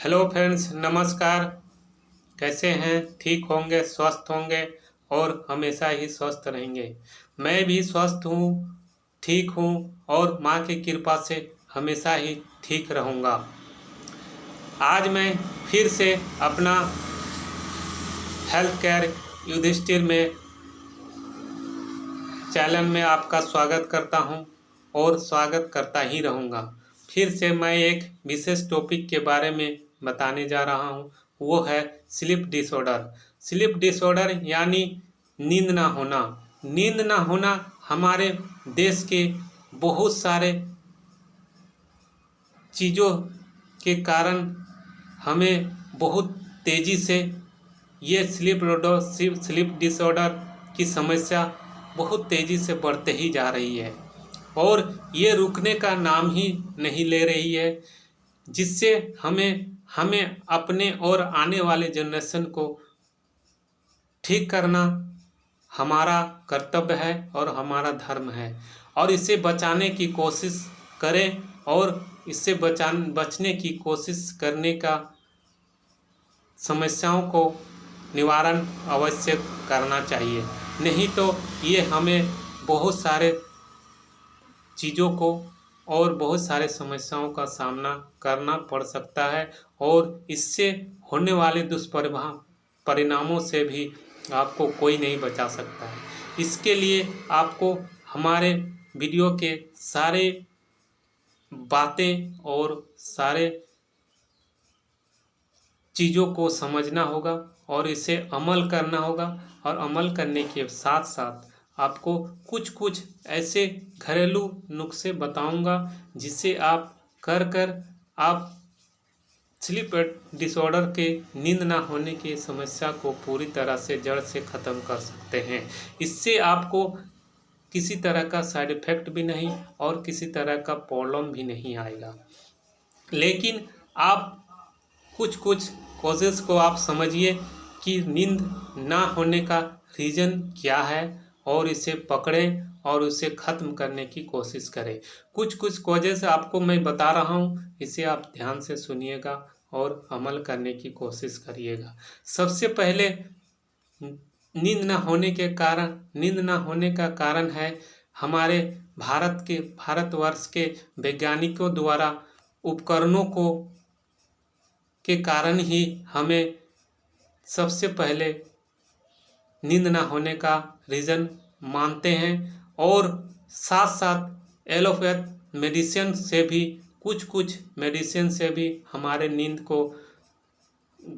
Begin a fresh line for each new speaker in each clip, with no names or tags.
Hello friends, नमस्कार। कैसे हैं? ठीक होंगे, स्वस्थ होंगे और हमेशा ही स्वस्थ रहेंगे। मैं भी स्वस्थ हूँ, ठीक हूँ और माँ की कृपा से हमेशा ही ठीक रहूँगा। आज मैं फिर से अपना हेल्थ केयर युधिष्ठिर में चैनल में आपका स्वागत करता हूँ और स्वागत करता ही रहूँगा। फिर से मैं एक विशेष टॉपिक के बारे में बताने जा रहा हूँ, वो है स्लीप डिसऑर्डर। स्लीप डिसऑर्डर यानी नींद ना होना। नींद ना होना हमारे देश के बहुत सारे चीज़ों के कारण हमें बहुत तेज़ी से ये स्लीप डिसऑर्डर की समस्या बहुत तेज़ी से बढ़ते ही जा रही है और ये रुकने का नाम ही नहीं ले रही है, जिससे हमें अपने और आने वाले जनरेशन को ठीक करना हमारा कर्तव्य है और हमारा धर्म है। और इसे बचाने की कोशिश करें और इससे बचने की कोशिश करने का समस्याओं को निवारण अवश्य करना चाहिए। नहीं तो ये हमें बहुत सारे चीज़ों को और बहुत सारे समस्याओं का सामना करना पड़ सकता है और इससे होने वाले परिणामों से भी आपको कोई नहीं बचा सकता है। इसके लिए आपको हमारे वीडियो के सारे बातें और सारे चीज़ों को समझना होगा और इसे अमल करना होगा। और अमल करने के साथ साथ आपको कुछ कुछ ऐसे घरेलू नुस्खे बताऊंगा जिससे आप आप स्लीप डिसऑर्डर के नींद ना होने की समस्या को पूरी तरह से जड़ से ख़त्म कर सकते हैं। इससे आपको किसी तरह का साइड इफ़ेक्ट भी नहीं और किसी तरह का प्रॉब्लम भी नहीं आएगा। लेकिन आप कुछ कुछ कॉजेज़ को आप समझिए कि नींद ना होने का रीज़न क्या है और इसे पकड़ें और उसे ख़त्म करने की कोशिश करें। कुछ कुछ कॉजेज़ आपको मैं बता रहा हूँ, इसे आप ध्यान से सुनिएगा और अमल करने की कोशिश करिएगा। सबसे पहले नींद ना होने का कारण है हमारे भारतवर्ष के वैज्ञानिकों द्वारा उपकरणों के कारण ही हमें सबसे पहले नींद ना होने का रीज़न मानते हैं। और साथ साथ एलोपैथ मेडिसिन से भी कुछ मेडिसिन से भी हमारे नींद को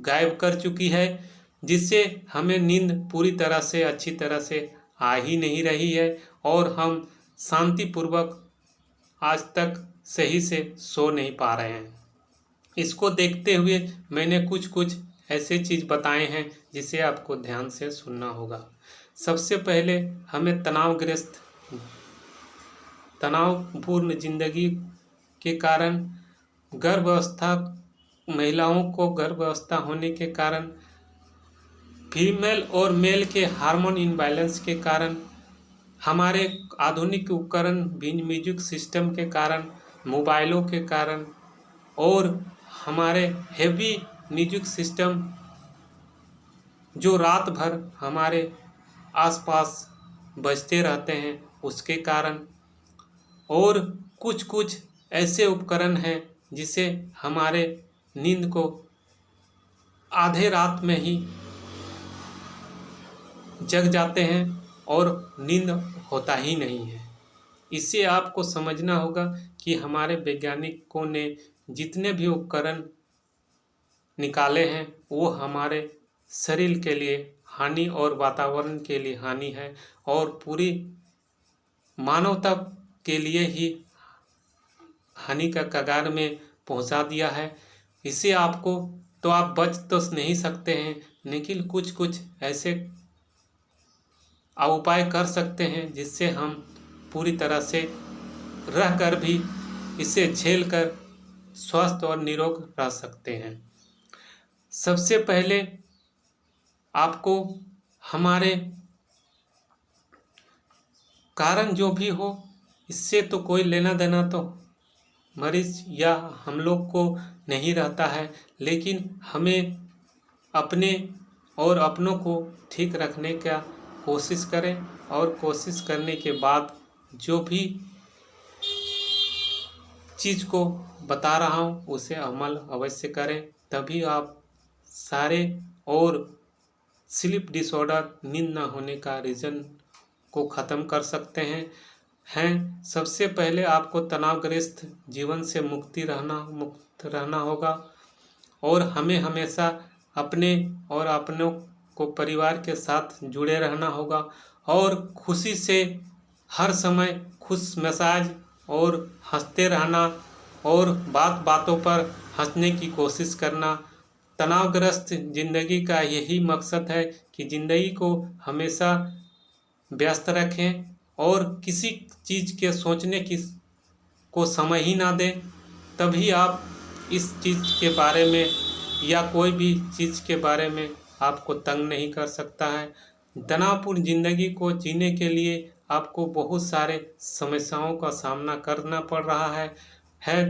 गायब कर चुकी है, जिससे हमें नींद पूरी तरह से अच्छी तरह से आ ही नहीं रही है और हम शांतिपूर्वक आज तक सही से सो नहीं पा रहे हैं। इसको देखते हुए मैंने कुछ ऐसे चीज़ बताए हैं जिसे आपको ध्यान से सुनना होगा। सबसे पहले हमें तनावपूर्ण जिंदगी के कारण महिलाओं को गर्भावस्था होने के कारण, फीमेल और मेल के हार्मोन इम्बैलेंस के कारण, हमारे आधुनिक उपकरण म्यूजिक सिस्टम के कारण, मोबाइलों के कारण और हमारे हेवी म्यूजिक सिस्टम जो रात भर हमारे आसपास बजते रहते हैं उसके कारण, और कुछ ऐसे उपकरण हैं जिसे हमारे नींद को आधे रात में ही जग जाते हैं और नींद होता ही नहीं है। इसे आपको समझना होगा कि हमारे वैज्ञानिकों ने जितने भी उपकरण निकाले हैं वो हमारे शरीर के लिए हानि और वातावरण के लिए हानि है और पूरी मानवता के लिए ही हानि का कगार में पहुंचा दिया है। इसे आपको तो आप बच तो नहीं सकते हैं, लेकिन कुछ ऐसे उपाय कर सकते हैं जिससे हम पूरी तरह से रहकर भी इसे झेलकर स्वस्थ और निरोग रह सकते हैं। सबसे पहले आपको हमारे कारण जो भी हो इससे तो कोई लेना देना तो मरीज या हम लोग को नहीं रहता है, लेकिन हमें अपने और अपनों को ठीक रखने का कोशिश करें और कोशिश करने के बाद जो भी चीज़ को बता रहा हूँ उसे अमल अवश्य करें, तभी आप सारे और स्लीप डिसऑर्डर, नींद ना होने का रीज़न को ख़त्म कर सकते हैं। सबसे पहले आपको तनावग्रस्त जीवन से मुक्त रहना होगा और हमें हमेशा अपने और अपनों को परिवार के साथ जुड़े रहना होगा और खुशी से हर समय खुश मिजाज और हंसते रहना और बातों पर हंसने की कोशिश करना। तनावग्रस्त ज़िंदगी का यही मकसद है कि ज़िंदगी को हमेशा व्यस्त रखें और किसी चीज़ के सोचने को समय ही ना दें, तभी आप इस चीज़ के बारे में या कोई भी चीज़ के बारे में आपको तंग नहीं कर सकता है। तनावपूर्ण ज़िंदगी को जीने के लिए आपको बहुत सारे समस्याओं का सामना करना पड़ रहा है।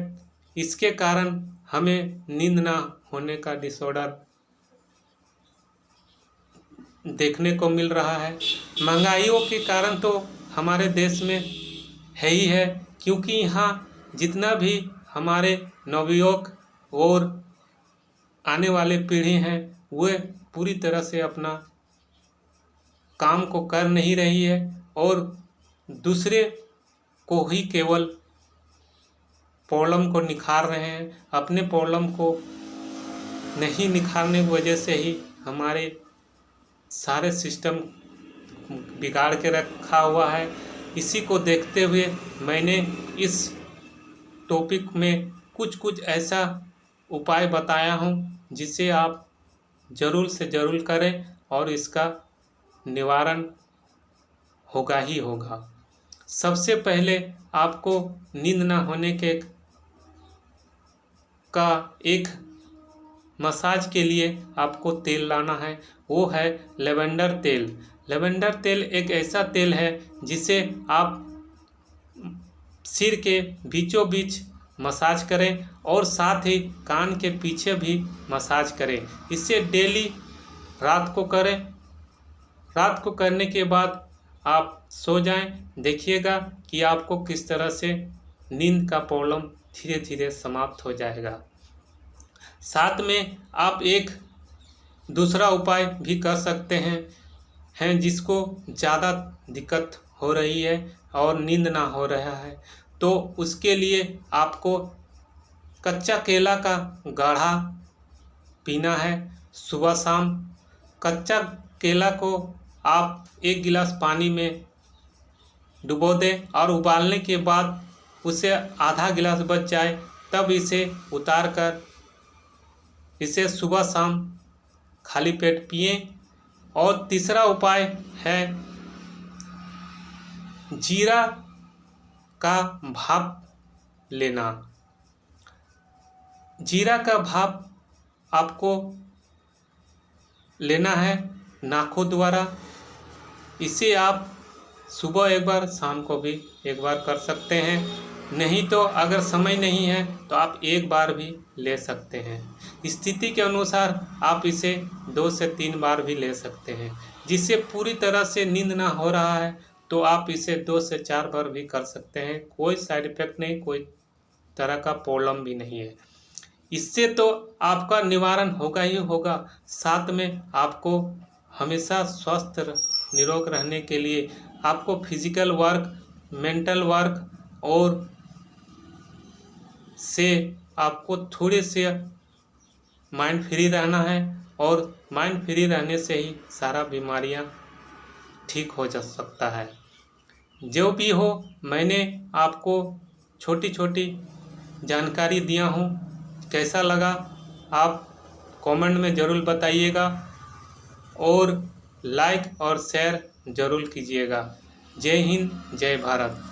इसके कारण हमें नींद ना होने का डिसऑर्डर देखने को मिल रहा है। महंगाइयों के कारण तो हमारे देश में है ही है, क्योंकि यहाँ जितना भी हमारे नवयुवक और आने वाले पीढ़ी हैं वे पूरी तरह से अपना काम को कर नहीं रही है और दूसरे को ही केवल प्रॉब्लम को निखार रहे हैं। अपने प्रॉब्लम को नहीं निखारने की वजह से ही हमारे सारे सिस्टम बिगाड़ के रखा हुआ है। इसी को देखते हुए मैंने इस टॉपिक में कुछ ऐसा उपाय बताया हूँ जिसे आप ज़रूर से ज़रूर करें और इसका निवारण होगा ही होगा। सबसे पहले आपको नींद ना होने का एक मसाज के लिए आपको तेल लाना है, वो है लेवेंडर तेल। लेवेंडर तेल एक ऐसा तेल है जिसे आप सिर के बीचों बीच मसाज करें और साथ ही कान के पीछे भी मसाज करें। इसे डेली रात को करें। रात को करने के बाद आप सो जाएं। देखिएगा कि आपको किस तरह से नींद का प्रॉब्लम धीरे धीरे समाप्त हो जाएगा। साथ में आप एक दूसरा उपाय भी कर सकते हैं जिसको ज़्यादा दिक्कत हो रही है और नींद ना हो रहा है, तो उसके लिए आपको कच्चा केला का गाढ़ा पीना है सुबह शाम। कच्चा केला को आप 1 गिलास पानी में डुबो दें और उबालने के बाद उसे आधा गिलास बच जाए तब इसे उतार कर इसे सुबह शाम खाली पेट पिएं। और तीसरा उपाय है जीरा का भाप लेना। जीरा का भाप आपको लेना है नाखों द्वारा। इसे आप सुबह एक बार शाम को भी एक बार कर सकते हैं, नहीं तो अगर समय नहीं है तो आप एक बार भी ले सकते हैं। स्थिति के अनुसार आप इसे 2 से 3 बार भी ले सकते हैं। जिससे पूरी तरह से नींद ना हो रहा है तो आप इसे 2 से 4 बार भी कर सकते हैं। कोई साइड इफ़ेक्ट नहीं, कोई तरह का प्रॉब्लम भी नहीं है। इससे तो आपका निवारण होगा ही होगा, साथ में आपको हमेशा स्वस्थ निरोग रहने के लिए आपको फिजिकल वर्क, मेंटल वर्क और से आपको थोड़े से माइंड फ्री रहना है और माइंड फ्री रहने से ही सारा बीमारियां ठीक हो जा सकता है। जो भी हो, मैंने आपको छोटी छोटी जानकारी दिया हूँ। कैसा लगा आप कमेंट में ज़रूर बताइएगा और लाइक और शेयर ज़रूर कीजिएगा। जय हिंद, जय भारत।